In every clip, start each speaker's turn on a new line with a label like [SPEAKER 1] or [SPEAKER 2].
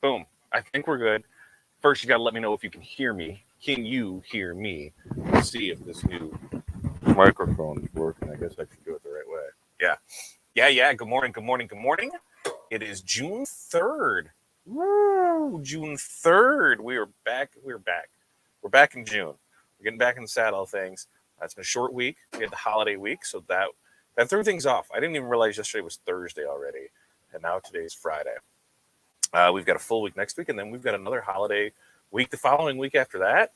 [SPEAKER 1] Boom. I think we're good. First, you got to let me know if you can hear me. Can you hear me? Let's see if this new microphone is working. I guess I should do it the right way. Yeah. Yeah. Good morning. Good morning. Good morning. It is June 3rd. Woo! June 3rd. We are back. We're back. We're back in June. We're getting back in the saddle of things. It's been a short week. We had the holiday week, so that threw things off. I didn't even realize yesterday was Thursday already, and now today's Friday. We've got a full week next week, and then we've got another holiday week the following week after that.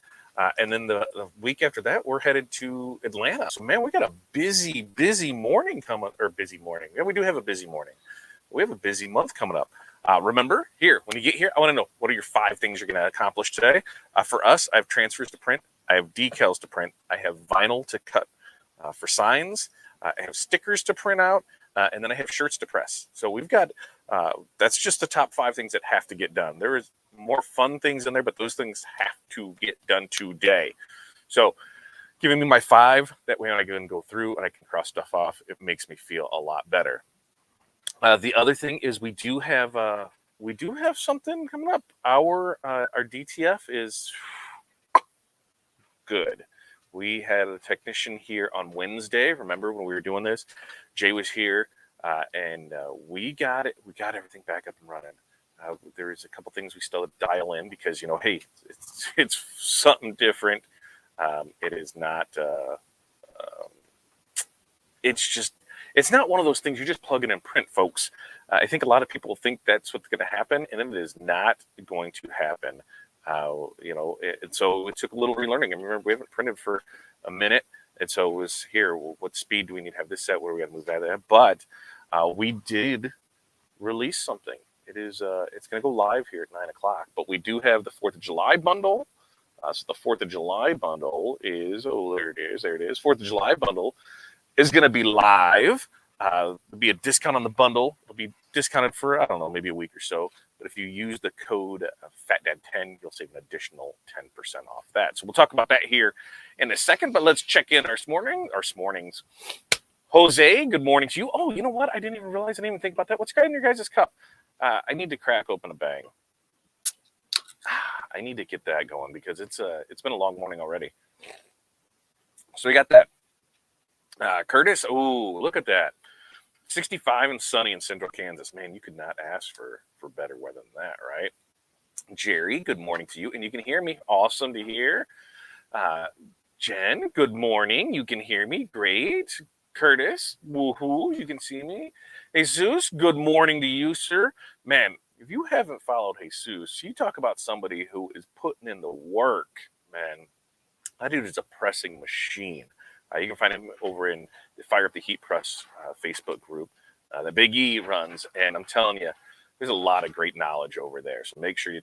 [SPEAKER 1] And then the week after that, we're headed to Atlanta. So, man, we got a busy morning coming, or busy morning. Yeah, we do have a busy morning. We have a busy month coming up. Remember, here, when you get here, I want to know, what are your 5 things you're going to accomplish today? For us, I have transfers to print. I have decals to print. I have vinyl to cut for signs. I have stickers to print out. And then I have shirts to press. So we've got, that's just the top 5 things that have to get done. There is more fun things in there, but those things have to get done today. So giving me my 5, that way when I go through and I can cross stuff off, it makes me feel a lot better. The other thing is we do have something coming up. Our DTF is good. We had a technician here on Wednesday. Remember when we were doing this? Jay was here, and we got it. We got everything back up and running. There's a couple things we still dial in because hey, it's something different. It is not. It's not one of those things you just plug in and print, folks. I think a lot of people think that's what's going to happen, and it is not going to happen. And so it took a little relearning. I remember we haven't printed for a minute, and so it was here. What speed do we need to have this set? Where we got to move that at? But we did release something. It's going to go live here at 9:00. But we do have the 4th of July bundle. So the 4th of July bundle is there it is. 4th of July bundle is going to be live. There'll be a discount on the bundle. It'll be discounted for, I don't know, maybe a week or so. But if you use the code FATDAD10, you'll save an additional 10% off that. So we'll talk about that here in a second. But let's check in our mornings. Jose, good morning to you. Oh, you know what? I didn't even realize. I didn't even think about that. What's in your guys' cup? I need to crack open a bang. I need to get that going because it's been a long morning already. So we got that. Curtis, oh, look at that. 65 and sunny in central Kansas. Man, you could not ask for better weather than that, right? Jerry, good morning to you. And you can hear me. Awesome to hear. Jen, good morning. You can hear me. Great. Curtis, woohoo, you can see me. Jesus, good morning to you, sir. Man, if you haven't followed Jesus, you talk about somebody who is putting in the work, man. That dude is a pressing machine. You can find him over in the Fire Up the Heat Press Facebook group that Big E runs. And I'm telling you, there's a lot of great knowledge over there. So make sure you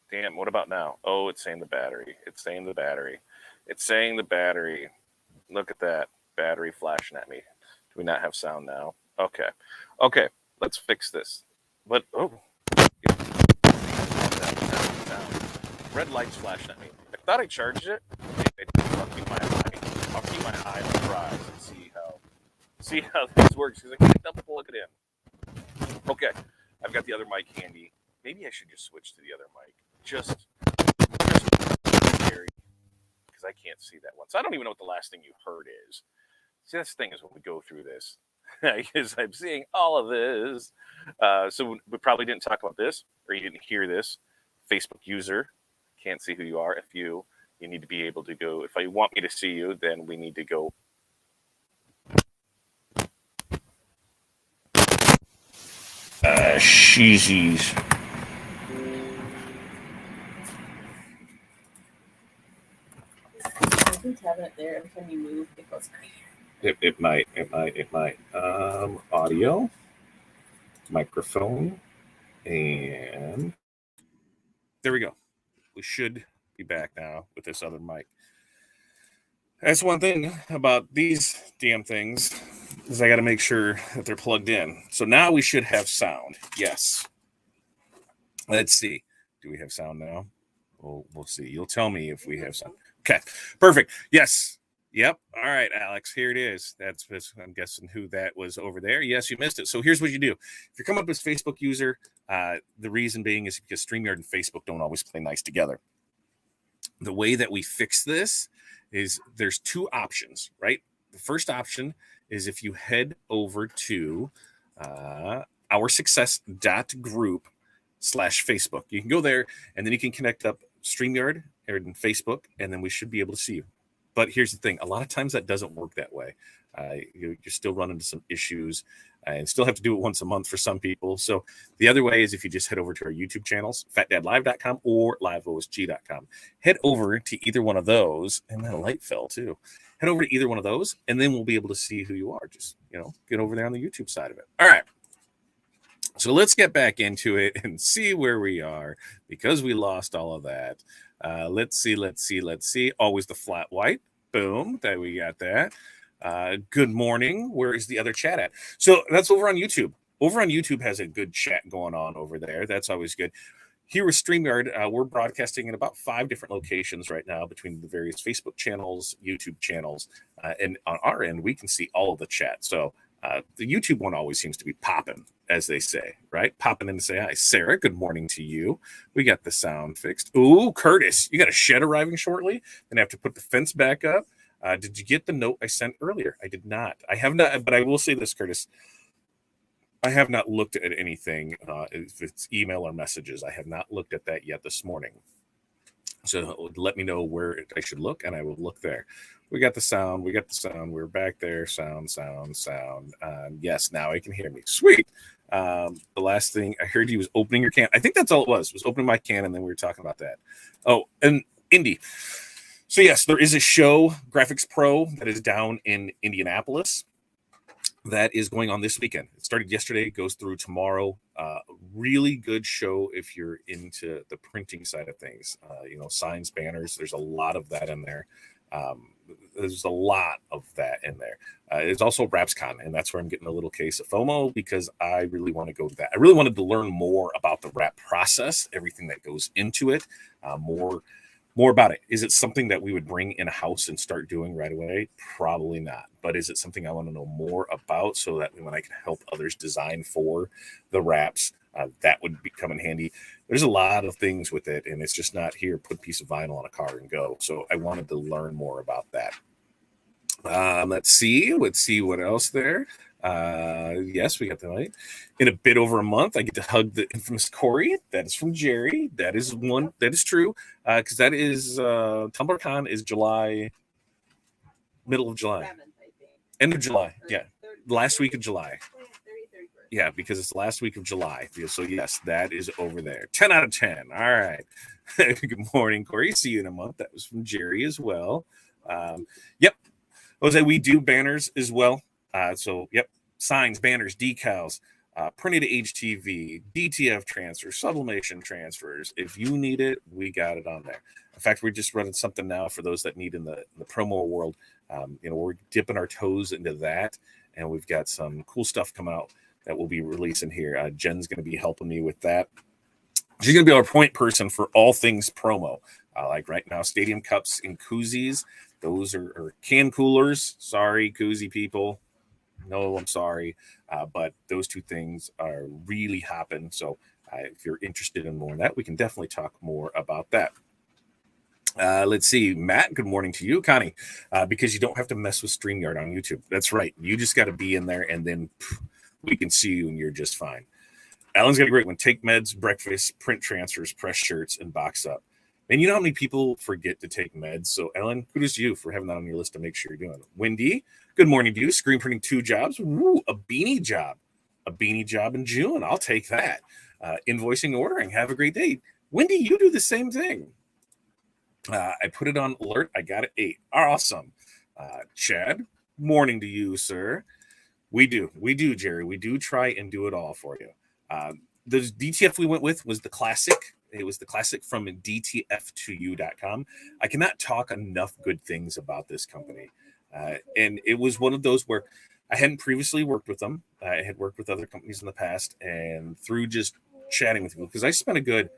[SPEAKER 1] Damn, what about now? Oh, it's saying the battery. It's saying the battery. It's saying the battery. Look at that. Battery flashing at me. Do we not have sound now? Okay. Okay, let's fix this. But, oh. Red light's flashing at me. I thought I charged it. I'll keep my eye on the prize and see how this works, because I can't double plug it in. Okay, I've got the other mic handy. Maybe I should just switch to the other mic. Just scary, because I can't see that one. So I don't even know what the last thing you heard is. See, that's the thing, is when we go through this, because I'm seeing all of this. So we probably didn't talk about this, or you didn't hear this. Facebook user, can't see who you are. If you need to be able to go. If I want me to see you, then we need to go. Sheezies.
[SPEAKER 2] I think having it there every time you move, it goes.
[SPEAKER 1] It might. Audio, microphone, and there we go. We should be back now with this other mic. That's one thing about these damn things, is I got to make sure that they're plugged in. So now we should have sound. Yes. Let's see. Do we have sound now? We'll see. You'll tell me if we have sound. Okay. Perfect. Yes. Yep. All right, Alex. Here it is. That's I'm guessing who that was over there. Yes, you missed it. So here's what you do. If you're coming up as a Facebook user, the reason being is because StreamYard and Facebook don't always play nice together. The way that we fix this is there's two options, right? The first option is if you head over to oursuccess.group/Facebook. You can go there, and then you can connect up StreamYard and Facebook, and then we should be able to see you. But here's the thing. A lot of times that doesn't work that way. You're still running into some issues, and still have to do it once a month for some people. So the other way is if you just head over to our YouTube channels, fatdadlive.com or liveosg.com. Head over to either one of those, and that light fell too. Head over to either one of those, and then we'll be able to see who you are. Just, get over there on the YouTube side of it. All right. So let's get back into it and see where we are, because we lost all of that. Let's see. Always the flat white. Boom. That we got that. Good morning. Where is the other chat at? So that's over on YouTube. Over on YouTube has a good chat going on over there. That's always good. Here with StreamYard, we're broadcasting in about 5 different locations right now between the various Facebook channels, YouTube channels, and on our end, we can see all of the chat. So the YouTube one always seems to be popping, as they say, right? Popping in to say hi. Sarah, good morning to you. We got the sound fixed. Ooh, Curtis, you got a shed arriving shortly. Then I have to put the fence back up. Did you get the note I sent earlier? I did not. I have not, but I will say this, Curtis. I have not looked at anything, if it's email or messages. I have not looked at that yet this morning. So let me know where I should look, and I will look there. We got the sound. We're back there. Sound. Yes, now I can hear me. Sweet. The last thing I heard, you was opening your can. I think that's all it was opening my can, and then we were talking about that. Oh, and Indy. So yes, there is a show, Graphics Pro, that is down in Indianapolis. That is going on this weekend. It started yesterday, goes through tomorrow. Really good show if you're into the printing side of things. Signs, banners. There's a lot of that in there. There's a lot of that in there. There's also RapsCon, and that's where I'm getting a little case of FOMO, because I really want to go to that. I really wanted to learn more about the rap process, everything that goes into it, more about it. Is it something that we would bring in a house and start doing right away? Probably not. But is it something I want to know more about, so that when I can help others design for the raps, that would come in handy. There's a lot of things with it, and it's just not here, put a piece of vinyl on a car and go. So I wanted to learn more about that. Let's see what else there. Yes, we got the light. In a bit over a month, I get to hug the infamous Corey. That is from Jerry. That is true. Because that is TumblrCon is July, middle of July, 7th, I think. End of July. Yeah, last week of July. Yeah, because it's the last week of July. So yes, that is over there. 10 out of 10. All right. Good morning, Corey. See you in a month. That was from Jerry as well. Yep. Jose, we do banners as well. So, yep, signs, banners, decals. printed HTV, DTF transfers, sublimation transfers. If you need it, we got it on there. In fact, we're just running something now for those that need in the promo world. We're dipping our toes into that, and we've got some cool stuff come out that we'll be releasing here. Jen's going to be helping me with that. She's going to be our point person for all things promo. Like right now, stadium cups and koozies. Those are can coolers. Sorry, koozie people. No, I'm sorry. But those two things are really hopping. So if you're interested in more of that, we can definitely talk more about that. Let's see. Matt, good morning to you. Connie, because you don't have to mess with StreamYard on YouTube. That's right. You just got to be in there, and then we can see you, and you're just fine. Alan's got a great one. Take meds, breakfast, print transfers, press shirts, and box up. And you know how many people forget to take meds? So, Ellen, kudos to you for having that on your list to make sure you're doing it. Wendy, good morning to you. Screen printing 2 jobs. Woo, a beanie job. A beanie job in June. I'll take that. Invoicing, ordering. Have a great day. Wendy, you do the same thing. I put it on alert. I got it 8. Awesome. Chad, morning to you, sir. We do, Jerry. We do try and do it all for you. The DTF we went with was the classic. It was the classic from DTF2U.com. I cannot talk enough good things about this company. And it was one of those where I hadn't previously worked with them. I had worked with other companies in the past, and through just chatting with people, because I spent a good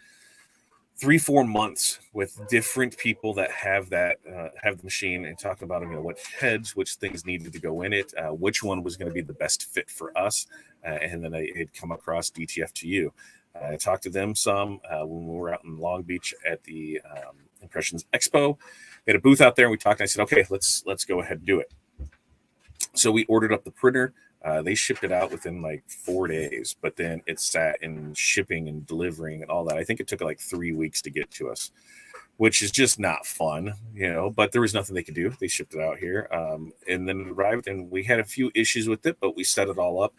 [SPEAKER 1] 3-4 months with different people that have the machine, and talking about what heads, which things needed to go in it, which one was going to be the best fit for us. And then I had come across DTF2U. I talked to them some when we were out in Long Beach at the Impressions Expo. They had a booth out there, and we talked. And I said, okay, let's go ahead and do it. So we ordered up the printer. They shipped it out within like 4 days, but then it sat in shipping and delivering and all that. I think it took like 3 weeks to get to us, which is just not fun, but there was nothing they could do. They shipped it out here. And then it arrived, and we had a few issues with it, but we set it all up,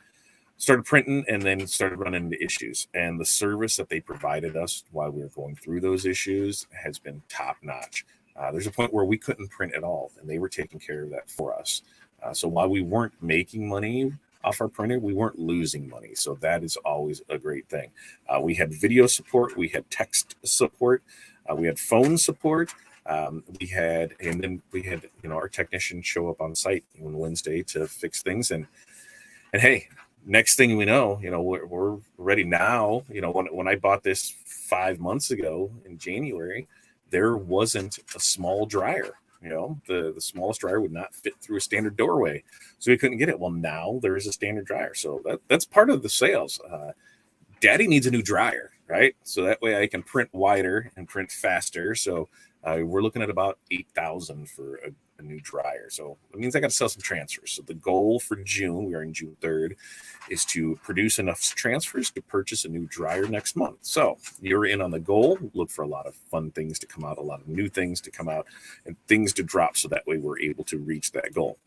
[SPEAKER 1] started printing, and then started running into issues. And the service that they provided us while we were going through those issues has been top notch. There's a point where we couldn't print at all, and they were taking care of that for us. So while we weren't making money off our printer, we weren't losing money. So that is always a great thing. We had video support. We had text support. We had phone support. We had our technician show up on site on Wednesday to fix things. And hey, next thing we know, we're ready now. When I bought this 5 months ago in January, there wasn't a small dryer. The smallest dryer would not fit through a standard doorway, so we couldn't get it. Well, now there is a standard dryer, so that's part of the sales. Daddy needs a new dryer, right? So that way I can print wider and print faster. So we're looking at about $8,000 for a new dryer. So it means I got to sell some transfers. So the goal for June, we are in June 3rd, is to produce enough transfers to purchase a new dryer next month. So you're in on the goal. Look for a lot of fun things to come out, a lot of new things to come out, and things to drop, so that way we're able to reach that goal.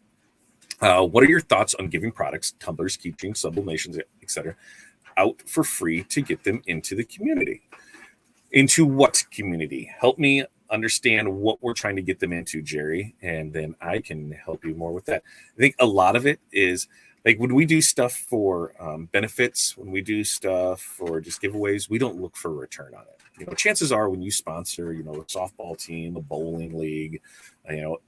[SPEAKER 1] What are your thoughts on giving products, tumblers, keychains, sublimations, etc., out for free to get them into the community? Into what community? Help me understand what we're trying to get them into, Jerry, and then I can help you more with that. I think a lot of it is like when we do stuff for benefits, when we do stuff for just giveaways, we don't look for a return on it. Chances are when you sponsor, a softball team, a bowling league,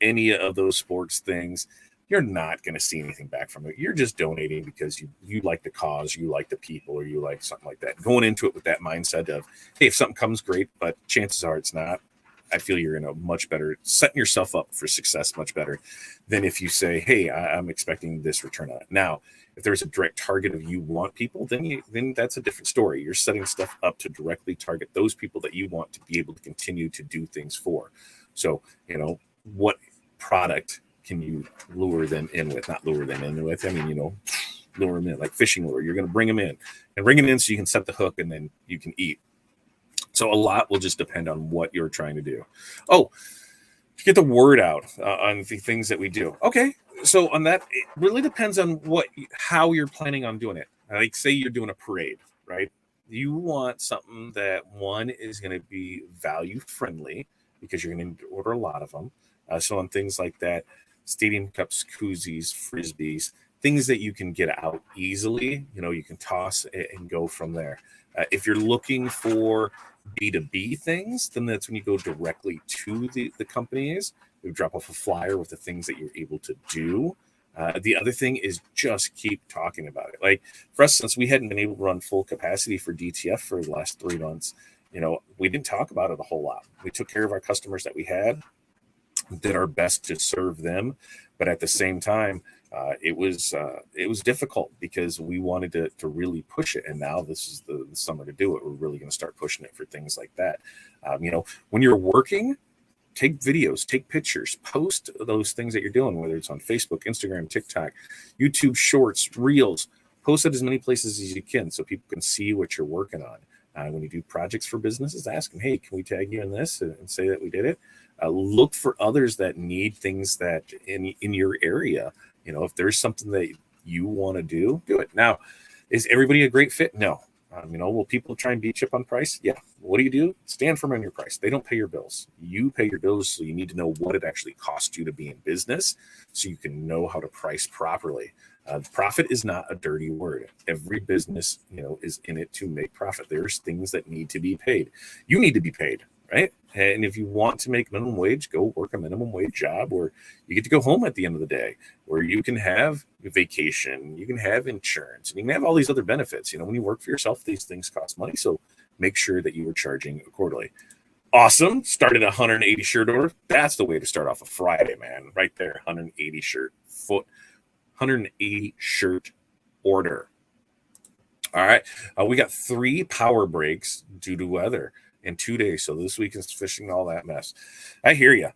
[SPEAKER 1] any of those sports things, you're not going to see anything back from it. You're just donating because you like the cause, you like the people, or you like something like that. Going into it with that mindset of, hey, if something comes, great, but chances are it's not. I feel you're in a much better, setting yourself up for success much better than if you say, hey, I'm expecting this return on it. Now, if there's a direct target of you want people, then that's a different story. You're setting stuff up to directly target those people that you want to be able to continue to do things for. So, what product can you lure them in with? Not lure them in with, lure them in, like fishing lure. You're going to bring them in so you can set the hook and then you can eat. So a lot will just depend on what you're trying to do. Oh, to get the word out on the things that we do. Okay, so on that, it really depends on how you're planning on doing it. Like, say you're doing a parade, right? You want something that, one, is going to be value friendly because you're going to order a lot of them. So on things like that, stadium cups, koozies, frisbees,
[SPEAKER 3] things that you can get out easily. You can toss and go from there. If you're looking for B2B things, then that's when you go directly to the companies. You drop off a flyer with the things that you're able to do. The other thing is just keep talking about it. Like for us, since we hadn't been able to run full capacity for DTF for the last 3 months, we didn't talk about it a whole lot. We took care of our customers that we had, did our best to serve them, but at the same time, it was difficult because we wanted to really push it, and now this is the summer to do it. We're really going to start pushing it for things like that. When you're working, take videos, take pictures, post those things that you're doing, whether it's on Facebook, Instagram, TikTok, YouTube Shorts, Reels. Post it as many places as you can so people can see what you're working on. When you do projects for businesses, ask them, hey, can we tag you in this and say that we did it? Look for others that need things that in your area. If there's something that you want to do it. Now, is everybody a great fit? No. Will people try and beat you up on price? Yeah. What do? Stand firm on your price. They don't pay your bills. You pay your bills, so you need to know what it actually costs you to be in business so you can know how to price properly. Profit is not a dirty word. Every business, is in it to make profit. There's things that need to be paid. You need to be paid, right? And if you want to make minimum wage, go work a minimum wage job where you get to go home at the end of the day, where you can have vacation, you can have insurance, and you can have all these other benefits. When you work for yourself, these things cost money. So make sure that you are charging accordingly. Awesome. Started a 180 shirt order. That's the way to start off a Friday, man. Right there. 180 shirt order. All right. We got 3 power breaks due to weather in 2 days. So this week is fishing all that mess. I hear you.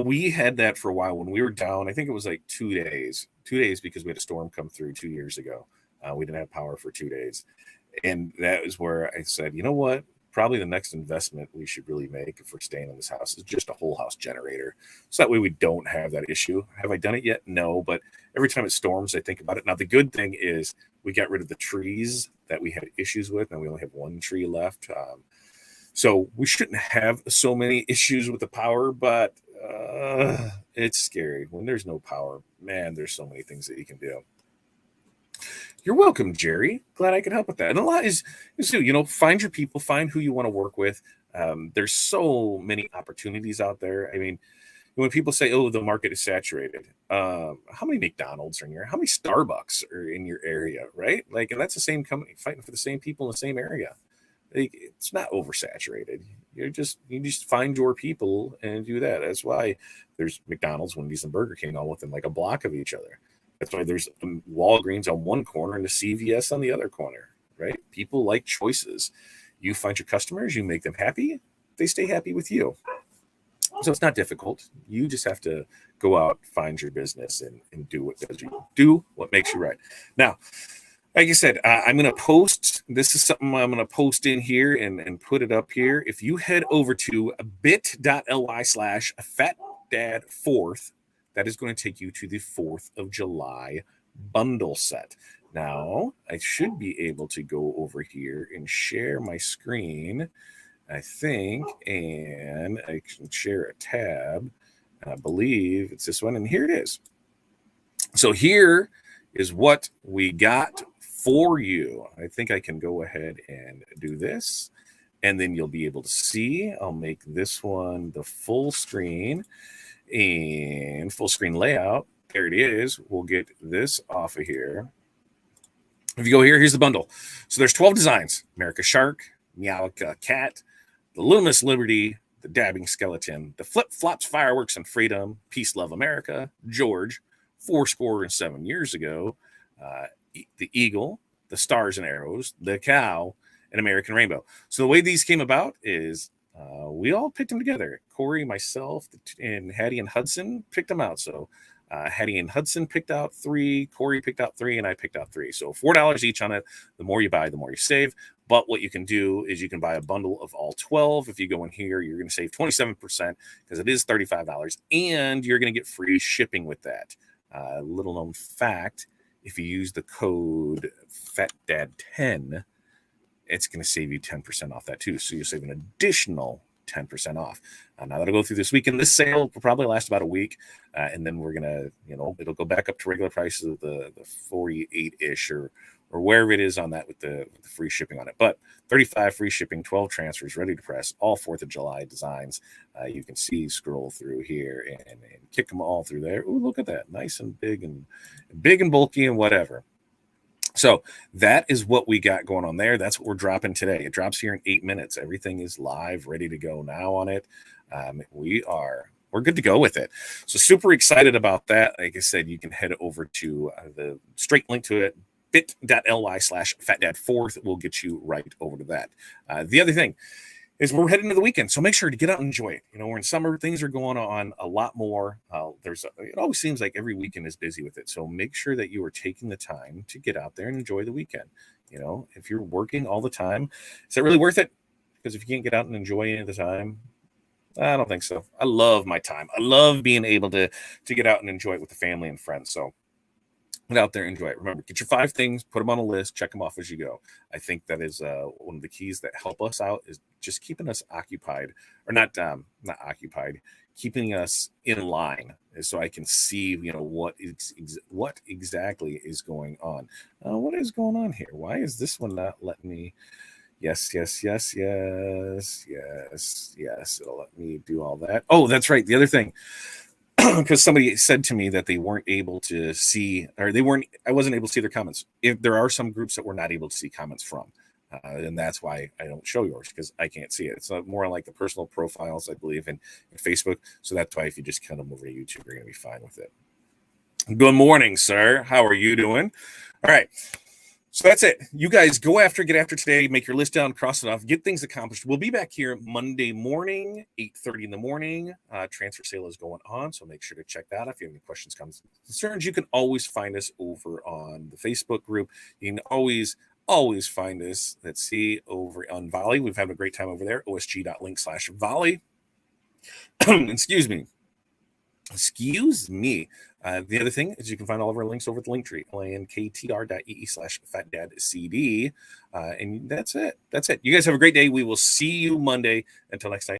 [SPEAKER 3] We had that for a while when we were down. I think it was like 2 days. 2 days because we had a storm come through 2 years ago. We didn't have power for 2 days. And that is where I said, you know what? Probably the next investment we should really make if we're staying in this house is just a whole house generator. So that way we don't have that issue. Have I done it yet? No, but every time it storms, I think about it. Now, the good thing is we got rid of the trees that we had issues with, and we only have 1 tree left. So we shouldn't have so many issues with the power, but it's scary. When there's no power, man, there's so many things that you can do. You're welcome, Jerry. Glad I could help with that. And a lot is find your people, find who you want to work with. There's so many opportunities out there. I mean, when people say, oh, the market is saturated, how many McDonald's are in here? How many Starbucks are in your area, right? Like, and that's the same company fighting for the same people in the same area. Like, it's not oversaturated. You just find your people and do that. That's why there's McDonald's, Wendy's, and Burger King all within like a block of each other. That's why there's Walgreens on one corner and the CVS on the other corner, right? People like choices. You find your customers, you make them happy, they stay happy with you. So it's not difficult. You just have to go out, find your business, and do what makes you right. Now, like I said, I'm going to post. This is something I'm going to post in here and put it up here. If you head over to bit.ly/FatDad4th, that is going to take you to the 4th of July bundle set. Now, I should be able to go over here and share my screen, I think, and I can share a tab. I believe it's this one, and here it is. So here is what we got for you. I think I can go ahead and do this, and then you'll be able to see. I'll make this one the full screen and full screen layout. There it is. We'll get this off of here. If you go here, here's the bundle. So there's 12 designs: America Shark, Meowka Cat, the Little Miss Liberty, the Dabbing Skeleton, the Flip Flops Fireworks and Freedom, Peace Love America, George, 7 years ago, the Eagle, the Stars and Arrows, the Cow, and American Rainbow. So the way these came about is we all picked them together. Corey, myself, and Hattie and Hudson picked them out. So Hattie and Hudson picked out 3, Corey picked out 3, and I picked out 3. So $4 each on it. The more you buy, the more you save. But what you can do is you can buy a bundle of all 12. If you go in here, you're going to save 27% because it is $35, and you're going to get free shipping with that. Little known fact, if you use the code FATDAD10, it's going to save you 10% off that too. So you'll save an additional 10% off. Now that'll go through this weekend. This sale will probably last about a week, and then we're gonna, it'll go back up to regular prices of the 48-ish or wherever it is on that with the free shipping on it. But 35 free shipping, 12 transfers, ready to press, all 4th of July designs. You can see, scroll through here and kick them all through there. Ooh, look at that, nice and big and bulky and whatever. So that is what we got going on there. That's what we're dropping today. It drops here in 8 minutes. Everything is live, ready to go now on it. We're good to go with it. So super excited about that. Like I said, you can head over to the straight link to it, bit.ly/fatdad4th will get you right over to that. The other thing is we're heading to the weekend, so make sure to get out and enjoy it. We're in summer, things are going on a lot more. It always seems like every weekend is busy with it, so make sure that you are taking the time to get out there and enjoy the weekend. If you're working all the time, is that really worth it? Because if you can't get out and enjoy any of the time, I don't think so. I love my time. I love being able to get out and enjoy it with the family and friends. So get out there, enjoy it. Remember, get your 5 things, put them on a list, check them off as you go. I think that is one of the keys that help us out, is just keeping us occupied, or not occupied, keeping us in line, so I can see, what exactly is going on. What is going on here? Why is this one not letting me? Yes. It'll let me do all that. Oh, that's right. The other thing, because somebody said to me that they weren't able to see, or I wasn't able to see their comments. If there are some groups that we're not able to see comments from, and that's why I don't show yours, because I can't see it. It's more like the personal profiles, I believe, in Facebook. So that's why if you just come over to YouTube, you're going to be fine with it. Good morning, sir. How are you doing? All right. So that's it. You guys get after today, make your list down, cross it off, get things accomplished. We'll be back here Monday morning, 8:30 in the morning. Transfer sale is going on, so make sure to check that out. If you have any questions, comments, concerns, you can always find us over on the Facebook group. You can always find us, over on Volley. We've had a great time over there, osg.link/Volley. Excuse me. The other thing is you can find all of our links over at the Linktree, linktr.ee/fatdadcd. And that's it. You guys have a great day. We will see you Monday. Until next time.